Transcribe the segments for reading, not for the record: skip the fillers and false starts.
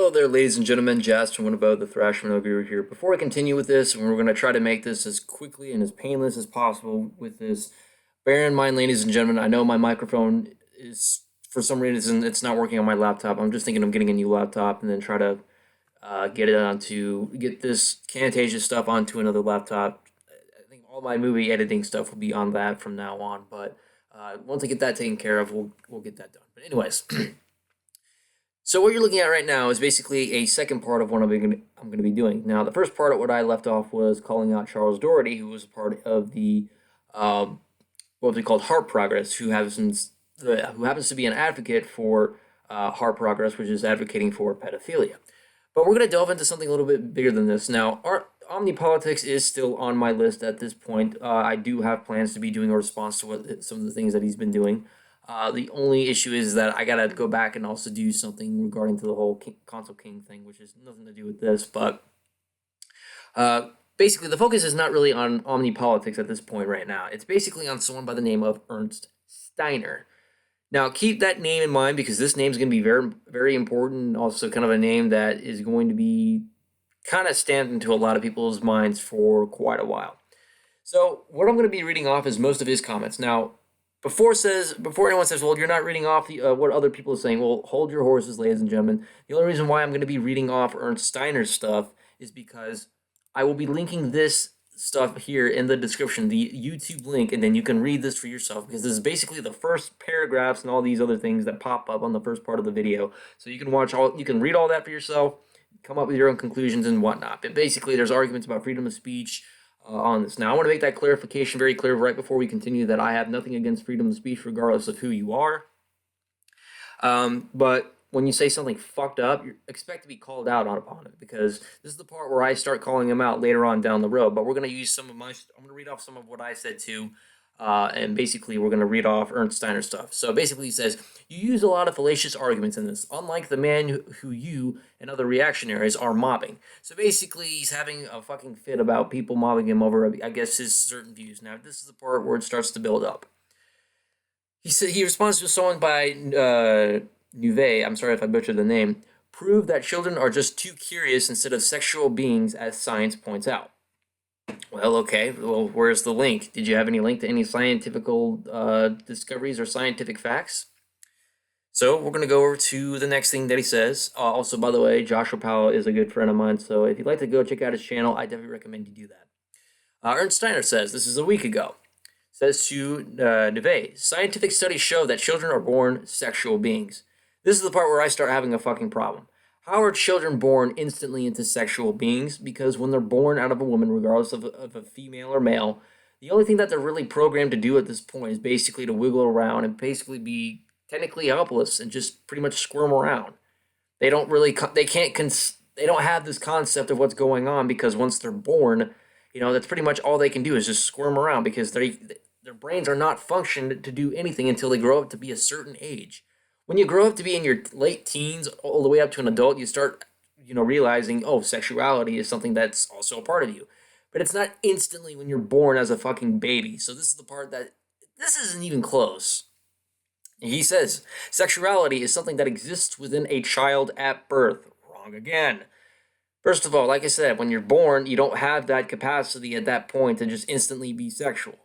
Hello there, ladies and gentlemen. Jasper, one about the ThrashMetalGuru here. Before I continue with this, we're going to try to make this as quickly and as painless as possible with this. Bear in mind, ladies and gentlemen, I know my microphone is, for some reason, it's not working on my laptop. I'm just thinking of getting a new laptop and then try to get this Camtasia stuff onto another laptop. I think all my movie editing stuff will be on that from now on. But once I get that taken care of, we'll get that done. But anyways. So what you're looking at right now is basically a second part of what I'm going to be doing. Now, the first part of what I left off was calling out Charles Doherty, who was a part of the what we called Heart Progress, who happens to be an advocate for Heart Progress, which is advocating for pedophilia. But we're going to delve into something a little bit bigger than this. Now, omnipolitics is still on my list at this point. I do have plans to be doing a response to some of the things that he's been doing. The only issue is that I gotta go back and also do something regarding to the whole console king thing, which has nothing to do with this. But basically, the focus is not really on omnipolitics at this point right now. It's basically on someone by the name of Ernst Steiner. Now, keep that name in mind because this name is going to be very, very important. Also, kind of a name that is going to be kind of stamped into a lot of people's minds for quite a while. So, what I'm going to be reading off is most of his comments. Now, before anyone says, well, you're not reading off what other people are saying, well, hold your horses, ladies and gentlemen. The only reason why I'm going to be reading off Ernst Steiner's stuff is because I will be linking this stuff here in the description, the YouTube link, and then you can read this for yourself because this is basically the first paragraphs and all these other things that pop up on the first part of the video. So you can read all that for yourself, come up with your own conclusions and whatnot. But basically, there's arguments about freedom of speech, on this. Now, I want to make that clarification very clear right before we continue that I have nothing against freedom of speech regardless of who you are. But when you say something fucked up, you expect to be called out upon it because this is the part where I start calling them out later on down the road. But we're going to use I'm going to read off some of what I said too. And basically, we're going to read off Ernst Steiner stuff. So basically, he says, you use a lot of fallacious arguments in this, unlike the man who you and other reactionaries are mobbing. So basically, he's having a fucking fit about people mobbing him over, I guess, his certain views. Now, this is the part where it starts to build up. He responds to a song by Nuve, I'm sorry if I butchered the name, prove that children are just too curious instead of sexual beings, as science points out. Well, okay. Well, where's the link? Did you have any link to any scientific discoveries or scientific facts? So we're going to go over to the next thing that he says. Also, by the way, Joshua Powell is a good friend of mine, so if you'd like to go check out his channel, I definitely recommend you do that. Ernst Steiner says, this is a week ago, says to Neve, scientific studies show that children are born sexual beings. This is the part where I start having a fucking problem. How are children born instantly into sexual beings? Because when they're born out of a woman, regardless of a female or male, the only thing that they're really programmed to do at this point is basically to wiggle around and basically be technically helpless and just pretty much squirm around. They don't have this concept of what's going on because once they're born, that's pretty much all they can do is just squirm around because their brains are not functioned to do anything until they grow up to be a certain age. When you grow up to be in your late teens all the way up to an adult, you start, realizing, oh, sexuality is something that's also a part of you. But it's not instantly when you're born as a fucking baby. So this is the part that, this isn't even close. He says, sexuality is something that exists within a child at birth. Wrong again. First of all, like I said, when you're born, you don't have that capacity at that point to just instantly be sexual.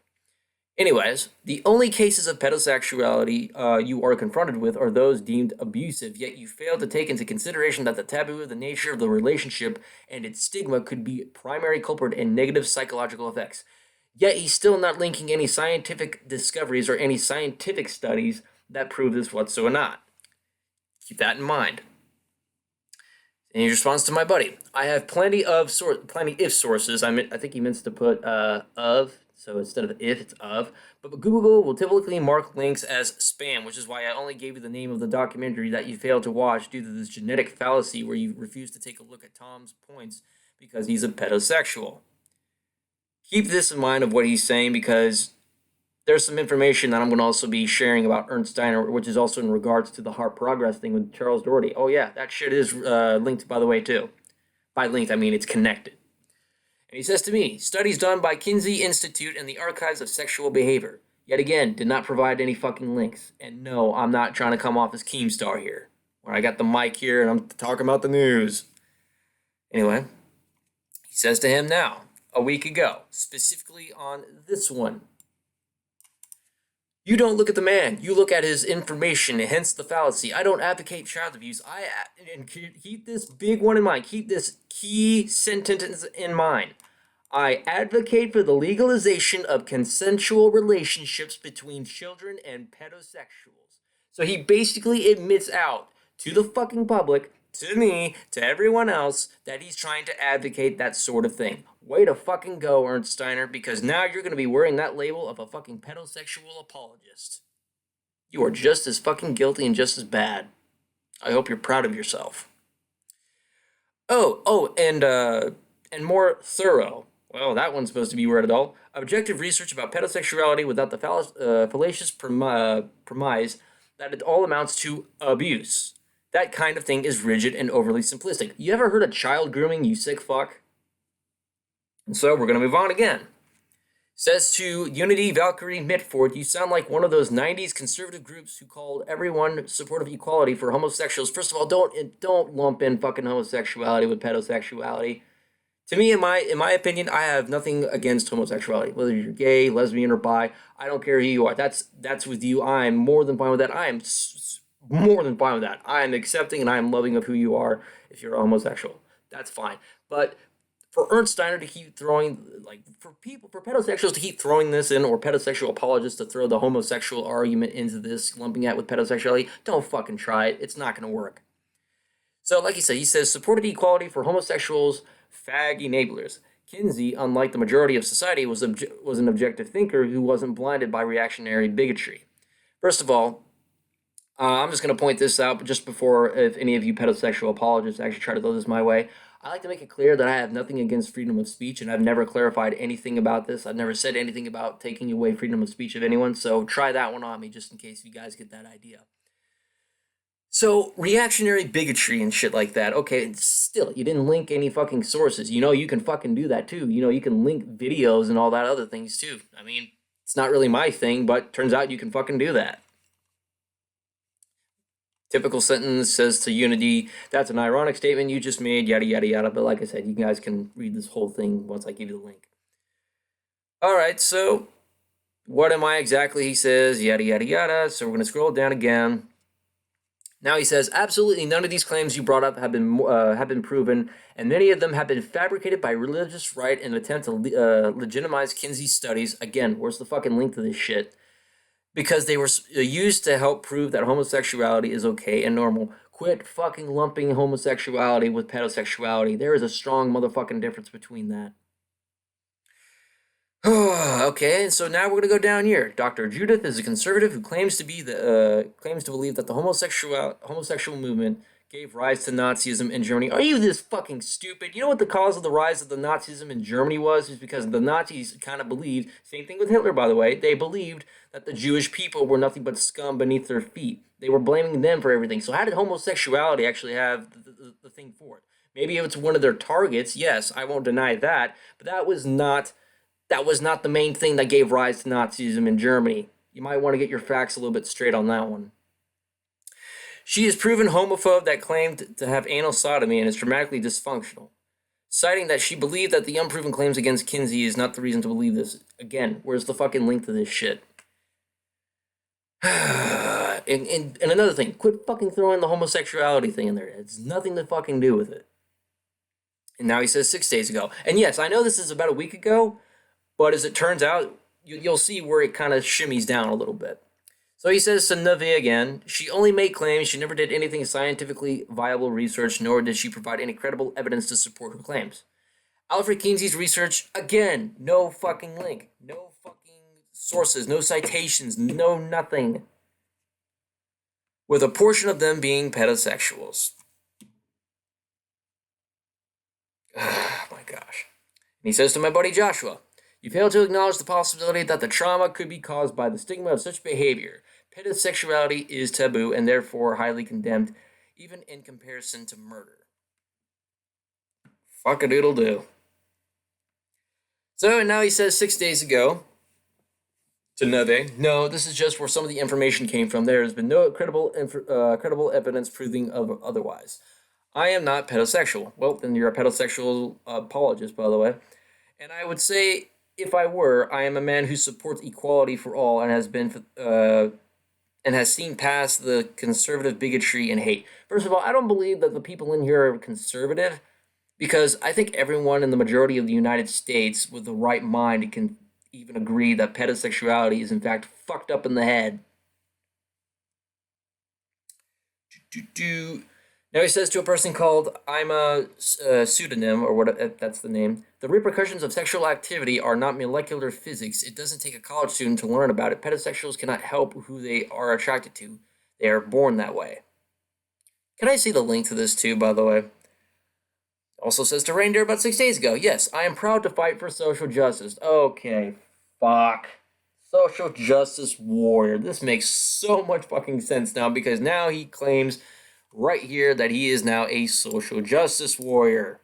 Anyways, the only cases of pedosexuality you are confronted with are those deemed abusive, yet you fail to take into consideration that the taboo of the nature of the relationship and its stigma could be primary culprit in negative psychological effects. Yet he's still not linking any scientific discoveries or any scientific studies that prove this whatsoever not. Keep that in mind. In response to my buddy, I have plenty if sources. I think he meant to put of. So instead of if, it's of. But Google will typically mark links as spam, which is why I only gave you the name of the documentary that you failed to watch due to this genetic fallacy where you refuse to take a look at Tom's points because he's a pedosexual. Keep this in mind of what he's saying because there's some information that I'm going to also be sharing about Ernst Steiner, which is also in regards to the Heart Progress thing with Charles Doherty. Oh yeah, that shit is linked, by the way, too. By linked, I mean it's connected. And he says to me, studies done by Kinsey Institute and the Archives of Sexual Behavior. Yet again, did not provide any fucking links. And no, I'm not trying to come off as Keemstar here. when I got the mic here and I'm talking about the news. Anyway, he says to him now, a week ago, specifically on this one. You don't look at the man, you look at his information, hence the fallacy. I don't advocate child abuse. And keep this big one in mind, keep this key sentence in mind. I advocate for the legalization of consensual relationships between children and pedosexuals. So he basically admits out to the fucking public, to me, to everyone else, that he's trying to advocate that sort of thing. Way to fucking go, Ernst Steiner, because now you're going to be wearing that label of a fucking pedosexual apologist. You are just as fucking guilty and just as bad. I hope you're proud of yourself. And more thorough. Well, that one's supposed to be worded all. Objective research about pedosexuality without the fallacious premise that it all amounts to abuse. That kind of thing is rigid and overly simplistic. You ever heard of child grooming, you sick fuck? And so we're going to move on again. Says to Unity Valkyrie Mitford, you sound like one of those 90s conservative groups who called everyone supportive equality for homosexuals. First of all, don't lump in fucking homosexuality with pedosexuality. To me, in my opinion, I have nothing against homosexuality. Whether you're gay, lesbian, or bi, I don't care who you are. That's with you. I'm more than fine with that. I am more than fine with that. I am accepting and I am loving of who you are if you're a homosexual. That's fine. But for Ernst Steiner to keep throwing, for pedosexuals to keep throwing this in, or pedosexual apologists to throw the homosexual argument into this, lumping it with pedosexuality, don't fucking try it. It's not going to work. So, like he says, supported equality for homosexuals, fag enablers. Kinsey, unlike the majority of society, was an objective thinker who wasn't blinded by reactionary bigotry. First of all, I'm just going to point this out just before, if any of you pedosexual apologists actually try to throw this my way. I like to make it clear that I have nothing against freedom of speech, and I've never clarified anything about this. I've never said anything about taking away freedom of speech of anyone, so try that one on me just in case you guys get that idea. So, reactionary bigotry and shit like that, okay, still, you didn't link any fucking sources. You know, you can fucking do that too. You know, you can link videos and all that other things too. I mean, it's not really my thing, but turns out you can fucking do that. Typical sentence says to Unity, that's an ironic statement you just made, yada, yada, yada. But like I said, you guys can read this whole thing once I give you the link. All right, so what am I exactly? He says, yada, yada, yada. So we're going to scroll down again. Now he says, absolutely none of these claims you brought up have been proven, and many of them have been fabricated by religious right in an attempt to legitimize Kinsey's studies. Again, where's the fucking link to this shit? Because they were used to help prove that homosexuality is okay and normal. Quit fucking lumping homosexuality with pedosexuality. There is a strong motherfucking difference between that. Okay, so now we're gonna go down here. Dr. Judith is a conservative who claims to believe that the homosexual movement gave rise to Nazism in Germany. Are you this fucking stupid? You know what the cause of the rise of the Nazism in Germany was? It's because the Nazis kind of believed, same thing with Hitler, by the way, they believed that the Jewish people were nothing but scum beneath their feet. They were blaming them for everything. So how did homosexuality actually have the thing for it? Maybe it's one of their targets, yes, I won't deny that, but that was not the main thing that gave rise to Nazism in Germany. You might want to get your facts a little bit straight on that one. She is proven homophobe that claimed to have anal sodomy and is dramatically dysfunctional, citing that she believed that the unproven claims against Kinsey is not the reason to believe this. Again, where's the fucking link to this shit? and another thing, quit fucking throwing the homosexuality thing in there. It's nothing to fucking do with it. And now he says 6 days ago. And yes, I know this is about a week ago, but as it turns out, you'll see where it kind of shimmies down a little bit. So he says to Neve again, she only made claims, she never did anything scientifically viable research, nor did she provide any credible evidence to support her claims. Alfred Kinsey's research, again, no fucking link, no fucking sources, no citations, no nothing. With a portion of them being pedosexuals. Oh my gosh. And he says to my buddy Joshua, you fail to acknowledge the possibility that the trauma could be caused by the stigma of such behavior. Pedosexuality is taboo and therefore highly condemned, even in comparison to murder. Fuck-a-doodle-doo. So, and now he says 6 days ago to Neve. No, this is just where some of the information came from. There has been no credible evidence proving of otherwise. I am not pedosexual. Well, then you're a pedosexual apologist, by the way. And I would say, if I were, I am a man who supports equality for all and has seen past the conservative bigotry and hate. First of all, I don't believe that the people in here are conservative, because I think everyone in the majority of the United States with the right mind can even agree that pedosexuality is in fact fucked up in the head. Now he says to a person called I'm a pseudonym, or what that's the name. The repercussions of sexual activity are not molecular physics. It doesn't take a college student to learn about it. Pedosexuals cannot help who they are attracted to. They are born that way. Can I see the link to this too, by the way? Also says to Reindeer about 6 days ago, yes, I am proud to fight for social justice. Okay, fuck. Social justice warrior. This makes so much fucking sense now, because now he claims right here that he is now a social justice warrior.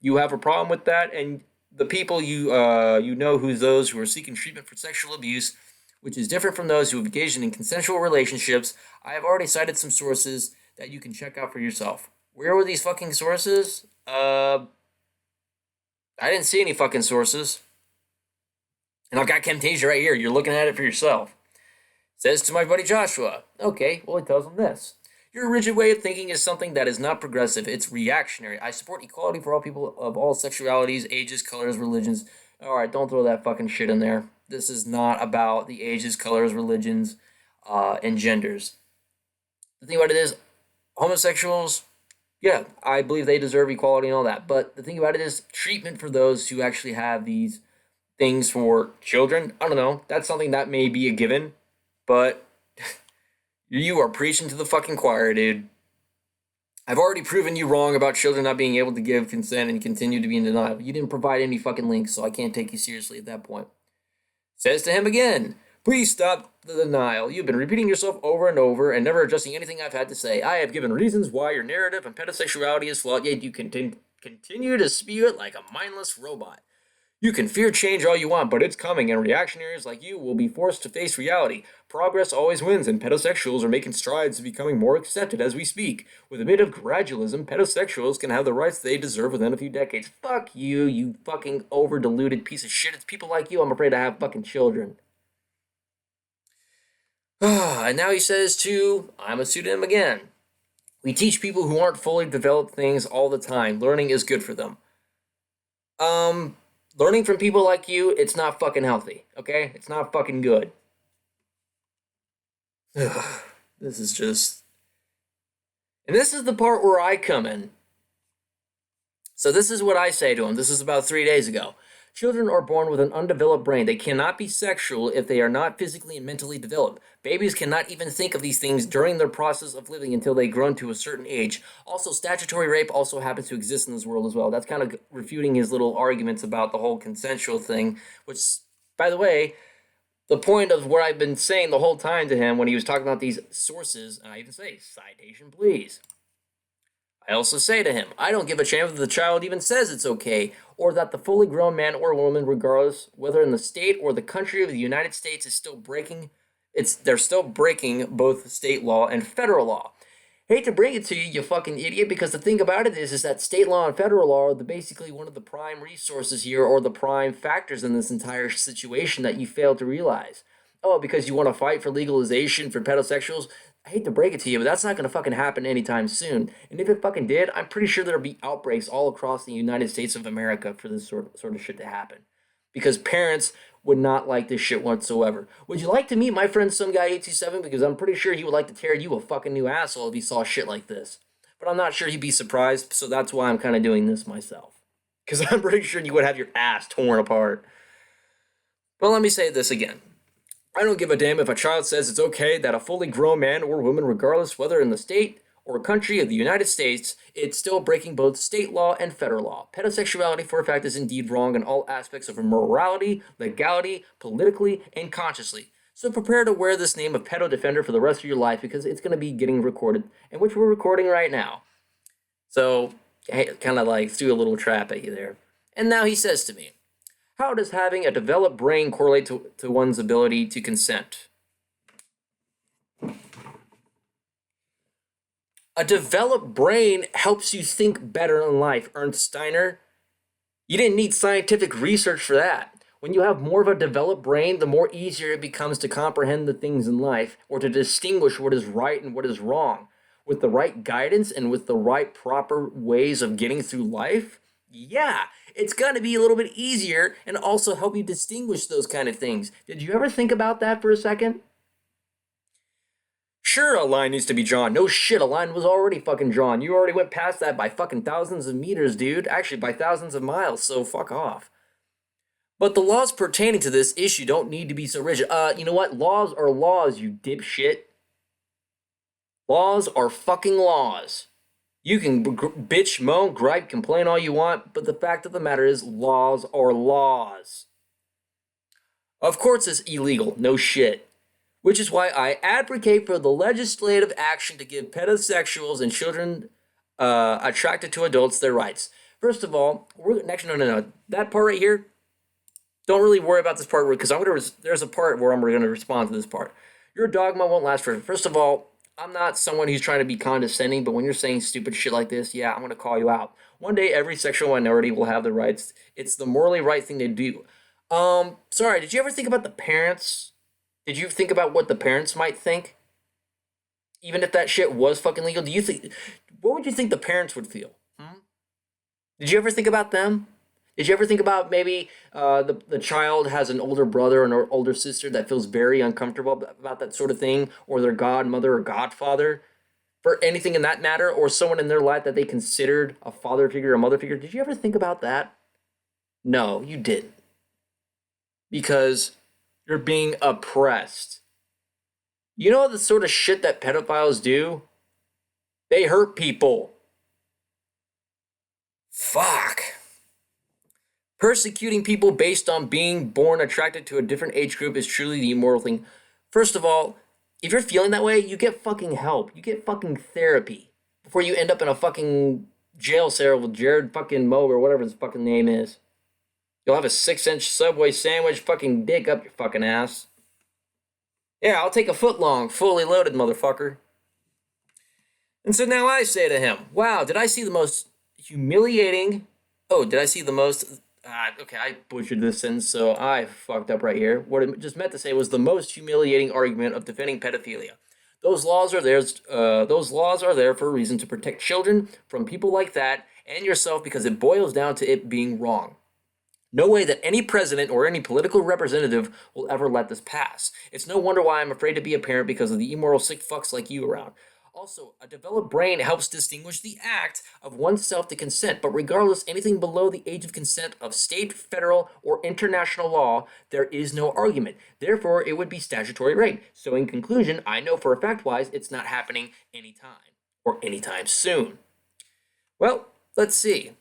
You have a problem with that, and the people you know who's those who are seeking treatment for sexual abuse, which is different from those who have engaged in consensual relationships. I have already cited some sources that you can check out for yourself. Where were these fucking sources? I didn't see any fucking sources. And I've got Camtasia right here. You're looking at it for yourself. Says to my buddy Joshua. Okay, well, he tells him this. Your rigid way of thinking is something that is not progressive. It's reactionary. I support equality for all people of all sexualities, ages, colors, religions. Alright, don't throw that fucking shit in there. This is not about the ages, colors, religions, and genders. The thing about it is, homosexuals, yeah, I believe they deserve equality and all that. But the thing about it is, treatment for those who actually have these things for children, I don't know. That's something that may be a given. But you are preaching to the fucking choir, dude. I've already proven you wrong about children not being able to give consent and continue to be in denial. You didn't provide any fucking links, so I can't take you seriously at that point. Says to him again, please stop the denial. You've been repeating yourself over and over and never addressing anything I've had to say. I have given reasons why your narrative and pedosexuality is flawed, yet you continue to spew it like a mindless robot. You can fear change all you want, but it's coming, and reactionaries like you will be forced to face reality. Progress always wins, and pedosexuals are making strides to becoming more accepted as we speak. With a bit of gradualism, pedosexuals can have the rights they deserve within a few decades. Fuck you, you fucking over-diluted piece of shit. It's people like you I'm afraid to have fucking children. And now he says to, I'm a pseudonym again. We teach people who aren't fully developed things all the time. Learning is good for them. Learning from people like you, it's not fucking healthy, okay? It's not fucking good. This is just... And this is the part where I come in. So this is what I say to him. This is about 3 days ago. Children are born with an undeveloped brain. They cannot be sexual if they are not physically and mentally developed. Babies cannot even think of these things during their process of living until they grow to a certain age. Also, statutory rape also happens to exist in this world as well. That's kind of refuting his little arguments about the whole consensual thing, which, by the way, the point of what I've been saying the whole time to him when he was talking about these sources, and I even say, citation please. I also say to him, I don't give a shit if the child even says it's okay, or that the fully grown man or woman, regardless whether in the state or the country of the United States, is still breaking. They're still breaking both state law and federal law. Hate to bring it to you, you fucking idiot, because the thing about it is that state law and federal law are basically one of the prime resources here, or the prime factors in this entire situation that you fail to realize. Oh, because you want to fight for legalization for pedosexuals? I hate to break it to you, but that's not going to fucking happen anytime soon. And if it fucking did, I'm pretty sure there'll be outbreaks all across the United States of America for this sort of shit to happen. Because parents would not like this shit whatsoever. Would you like to meet my friend some guy 827? Because I'm pretty sure he would like to tear you a fucking new asshole if he saw shit like this. But I'm not sure he'd be surprised, so that's why I'm kind of doing this myself. Because I'm pretty sure you would have your ass torn apart. But let me say this again. I don't give a damn if a child says it's okay that a fully grown man or woman, regardless whether in the state or country of the United States, it's still breaking both state law and federal law. Pedosexuality, for a fact, is indeed wrong in all aspects of morality, legality, politically, and consciously. So prepare to wear this name of pedo defender for the rest of your life, because it's going to be getting recorded, and which we're recording right now. So, hey, kind of like threw a little trap at you there. And now he says to me, How does having a developed brain correlate to one's ability to consent? A developed brain helps you think better in life, Ernst Steiner. You didn't need scientific research for that. When you have more of a developed brain, the more easier it becomes to comprehend the things in life or to distinguish what is right and what is wrong. With the right guidance and with the right proper ways of getting through life, yeah, it's going to be a little bit easier and also help you distinguish those kind of things. Did you ever think about that for a second? Sure, a line needs to be drawn. No shit, a line was already fucking drawn. You already went past that by fucking thousands of meters, dude. Actually, by thousands of miles, so fuck off. But the laws pertaining to this issue don't need to be so rigid. You know what? Laws are laws, you dipshit. Laws are fucking laws. You can bitch, moan, gripe, complain all you want, but the fact of the matter is, laws are laws. Of course it's illegal, no shit. Which is why I advocate for the legislative action to give pedosexuals and children attracted to adults their rights. First of all, no. That part right here, don't really worry about this part because there's a part where I'm going to respond to this part. Your dogma won't last forever. First of all, I'm not someone who's trying to be condescending, but when you're saying stupid shit like this, yeah, I'm going to call you out. One day, every sexual minority will have the rights. It's the morally right thing to do. Sorry, did you ever think about the parents? Did you think about what the parents might think? Even if that shit was fucking legal, what would you think the parents would feel? Did you ever think about them? Did you ever think about maybe the child has an older brother and or older sister that feels very uncomfortable about that sort of thing, or their godmother or godfather, for anything in that matter, or someone in their life that they considered a father figure or a mother figure? Did you ever think about that? No, you didn't. Because you're being oppressed. You know the sort of shit that pedophiles do? They hurt people. Fuck. Persecuting people based on being born attracted to a different age group is truly the immoral thing. First of all, if you're feeling that way, you get fucking help. You get fucking therapy before you end up in a fucking jail cell with Jared fucking Moe or whatever his fucking name is. You'll have a 6-inch Subway sandwich fucking dick up your fucking ass. Yeah, I'll take a foot long, fully loaded motherfucker. And so now I say to him, wow, did I see the most humiliating... Okay, I butchered this sentence, so I fucked up right here. What it just meant to say was the most humiliating argument of defending pedophilia. Those laws are there for a reason to protect children from people like that and yourself because it boils down to it being wrong. No way that any president or any political representative will ever let this pass. It's no wonder why I'm afraid to be a parent because of the immoral sick fucks like you around. Also, a developed brain helps distinguish the act of oneself to consent, but regardless, anything below the age of consent of state, federal, or international law, there is no argument. Therefore, it would be statutory rape. So in conclusion, I know for a fact-wise it's not happening anytime or anytime soon. Well, let's see.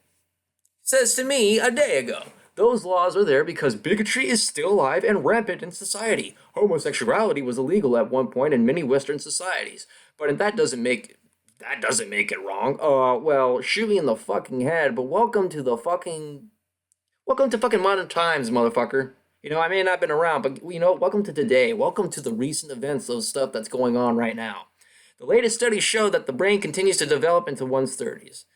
Says to me a day ago. Those laws are there because bigotry is still alive and rampant in society. Homosexuality was illegal at one point in many Western societies, but that doesn't make it wrong. Well, shoot me in the fucking head, but welcome to fucking modern times, motherfucker. You know, I may not have been around, but welcome to today. Welcome to the recent events, those stuff that's going on right now. The latest studies show that the brain continues to develop into one's 30s.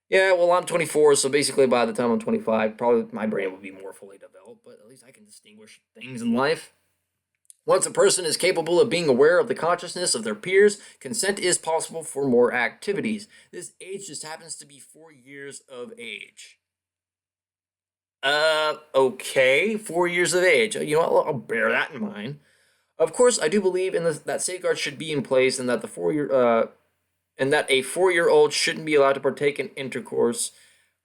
Yeah, well, I'm 24, so basically by the time I'm 25, probably my brain will be more fully developed, but at least I can distinguish things in life. Once a person is capable of being aware of the consciousness of their peers, consent is possible for more activities. This age just happens to be 4 years of age. Okay, 4 years of age. You know what, I'll bear that in mind. Of course, I do believe in that safeguards should be in place and that a 4-year-old shouldn't be allowed to partake in intercourse,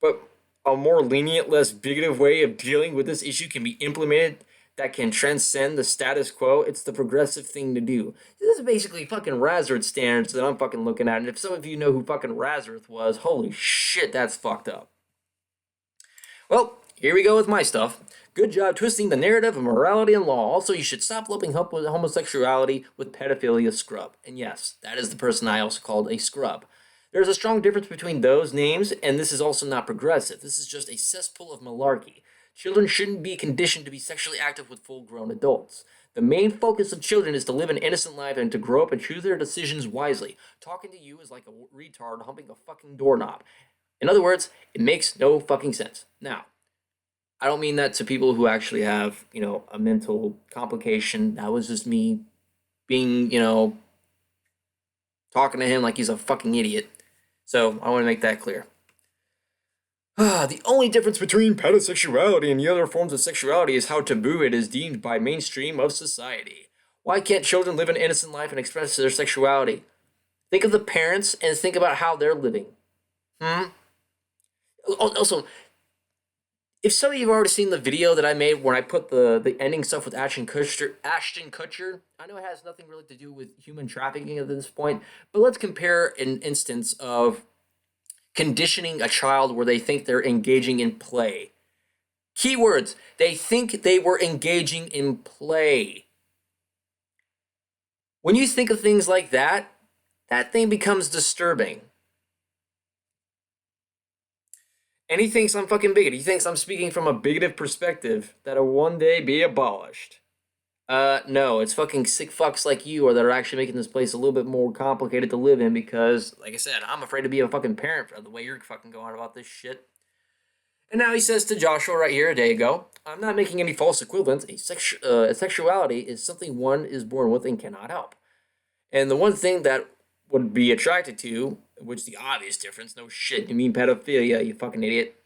but a more lenient, less bigoted way of dealing with this issue can be implemented that can transcend the status quo. It's the progressive thing to do. This is basically fucking Razorth standards that I'm fucking looking at, and if some of you know who fucking Razorth was, holy shit, that's fucked up. Well, here we go with my stuff. Good job twisting the narrative of morality and law. Also, you should stop lumping homosexuality with pedophilia scrub. And yes, that is the person I also called a scrub. There's a strong difference between those names, and this is also not progressive. This is just a cesspool of malarkey. Children shouldn't be conditioned to be sexually active with full-grown adults. The main focus of children is to live an innocent life and to grow up and choose their decisions wisely. Talking to you is like a retard humping a fucking doorknob. In other words, it makes no fucking sense. Now, I don't mean that to people who actually have, a mental complication. That was just me being, talking to him like he's a fucking idiot. So I want to make that clear. The only difference between pedosexuality and the other forms of sexuality is how taboo it is deemed by mainstream of society. Why can't children live an innocent life and express their sexuality? Think of the parents and think about how they're living. Also, if some of you have already seen the video that I made when I put the ending stuff with Ashton Kutcher, I know it has nothing really to do with human trafficking at this point, but let's compare an instance of conditioning a child where they think they're engaging in play. Keywords, they think they were engaging in play. When you think of things like that, that thing becomes disturbing. And he thinks I'm fucking bigoted. He thinks I'm speaking from a bigoted perspective that'll one day be abolished. No, it's fucking sick fucks like you or that are actually making this place a little bit more complicated to live in because, like I said, I'm afraid to be a fucking parent for the way you're fucking going about this shit. And now he says to Joshua right here a day ago, I'm not making any false equivalents. Sexuality is something one is born with and cannot help. And the one thing that would be attracted to, which is the obvious difference, no shit, you mean pedophilia, you fucking idiot,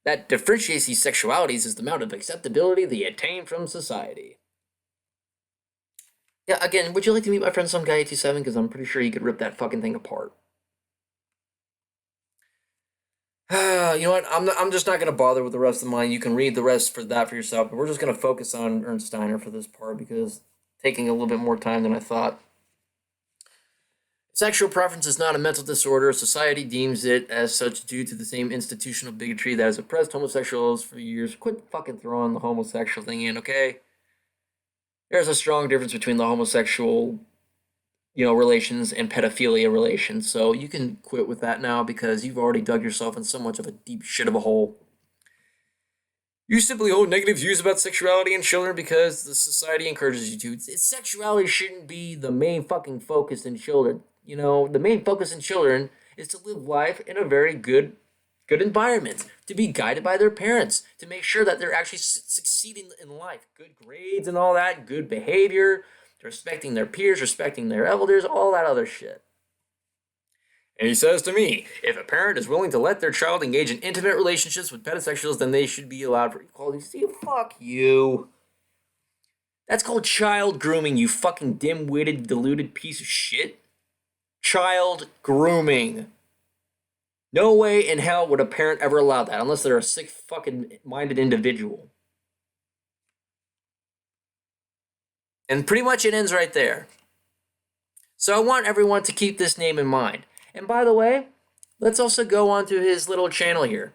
that differentiates these sexualities is the amount of acceptability they attain from society. Yeah, again, would you like to meet my friend Some Guy 87? Because I'm pretty sure he could rip that fucking thing apart. You know what? I'm just not going to bother with the rest of mine. You can read the rest for yourself. But we're just going to focus on Ernst Steiner for this part because it's taking a little bit more time than I thought. Sexual preference is not a mental disorder. Society deems it as such due to the same institutional bigotry that has oppressed homosexuals for years. Quit fucking throwing the homosexual thing in, okay? There's a strong difference between the homosexual, relations and pedophilia relations. So you can quit with that now because you've already dug yourself in so much of a deep shit of a hole. You simply hold negative views about sexuality and children because the society encourages you to. Sexuality shouldn't be the main fucking focus in children. The main focus in children is to live life in a very good environment, to be guided by their parents, to make sure that they're actually succeeding in life. Good grades and all that, good behavior, respecting their peers, respecting their elders, all that other shit. And he says to me, if a parent is willing to let their child engage in intimate relationships with pedosexuals, then they should be allowed for equality. See, fuck you. That's called child grooming, you fucking dim-witted, deluded piece of shit. Child grooming. No way in hell would a parent ever allow that unless they're a sick fucking minded individual. And pretty much it ends right there. So I want everyone to keep this name in mind. And by the way, let's also go on to his little channel here.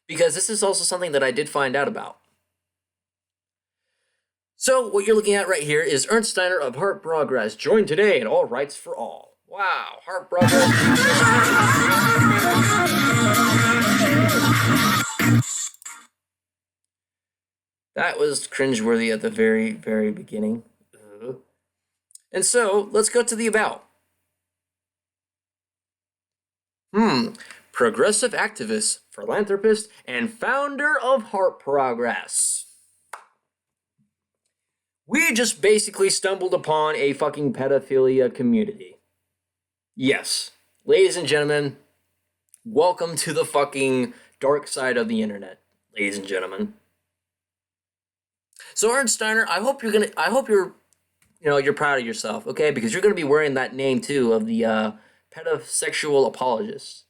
Because this is also something that I did find out about. So what you're looking at right here is Ernst Steiner of Heart Progress. Join today and all rights for all. Wow, Heart Progress. That was cringeworthy at the very, very beginning. And so, let's go to the about. Progressive activist, philanthropist, and founder of Heart Progress. We just basically stumbled upon a fucking pedophilia community. Yes, ladies and gentlemen, welcome to the fucking dark side of the internet, ladies and gentlemen. So Ernst Steiner, I hope you're proud of yourself, okay? Because you're gonna be wearing that name too of the pedosexual apologist.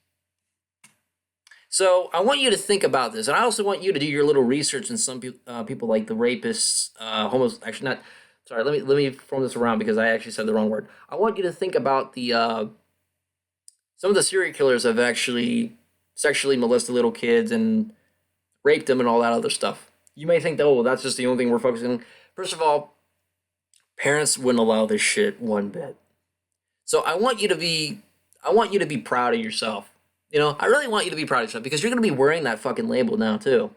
So I want you to think about this, and I also want you to do your little research on some people like the rapists, let me form this around because I actually said the wrong word. I want you to think about the some of the serial killers have actually sexually molested little kids and raped them and all that other stuff. You may think that, oh, that's just the only thing we're focusing on. First of all, parents wouldn't allow this shit one bit. So I want you to be proud of yourself. I really want you to be proud of yourself because you're going to be wearing that fucking label now too.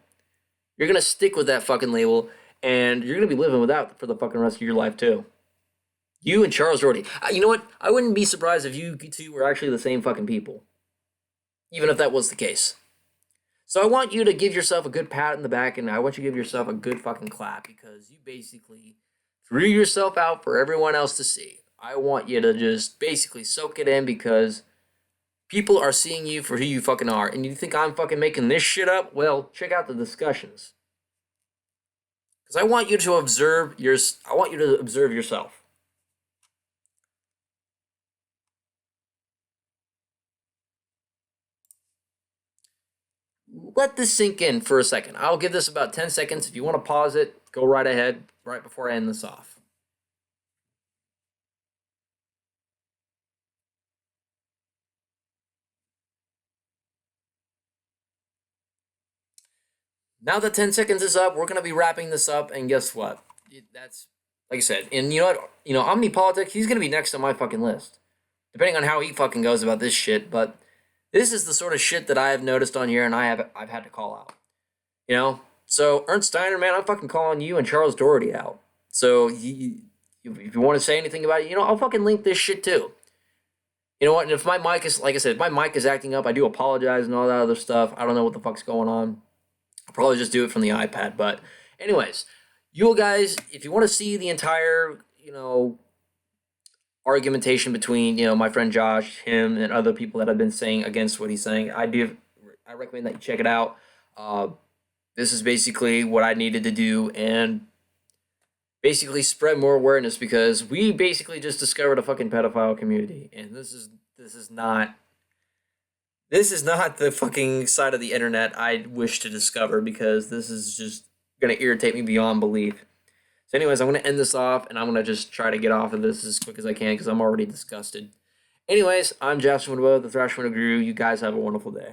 You're gonna stick with that fucking label, and you're gonna be living without it for the fucking rest of your life too. You and Charles Doherty. You know what? I wouldn't be surprised if you two were actually the same fucking people, even if that was the case. So I want you to give yourself a good pat in the back, and I want you to give yourself a good fucking clap because you basically threw yourself out for everyone else to see. I want you to just basically soak it in because people are seeing you for who you fucking are. And you think I'm fucking making this shit up? Well, check out the discussions. Because I want you to observe yourself. Let this sink in for a second. I'll give this about 10 seconds. If you want to pause it, go right ahead, right before I end this off. Now that 10 seconds is up, we're going to be wrapping this up, and guess what? That's, like I said, and you know what? Omnipolitics, he's going to be next on my fucking list. Depending on how he fucking goes about this shit, but this is the sort of shit that I have noticed on here and I've had to call out. So Ernst Steiner, man, I'm fucking calling you and Charles Doherty out. So if you want to say anything about it, I'll fucking link this shit too. You know what? And if my mic is, like I said, if my mic is acting up, I do apologize and all that other stuff. I don't know what the fuck's going on. I'll probably just do it from the iPad. But anyways, you guys, if you want to see the entire, argumentation between, my friend Josh, him, and other people that have been saying against what he's saying, I recommend that you check it out. This is basically what I needed to do and basically spread more awareness because we basically just discovered a fucking pedophile community, and this is not the fucking side of the internet I wish to discover because this is just gonna irritate me beyond belief. So anyways, I'm going to end this off, and I'm going to just try to get off of this as quick as I can because I'm already disgusted. Anyways, I'm Jasper Monroe, the ThrashMetalGuru. You guys have a wonderful day.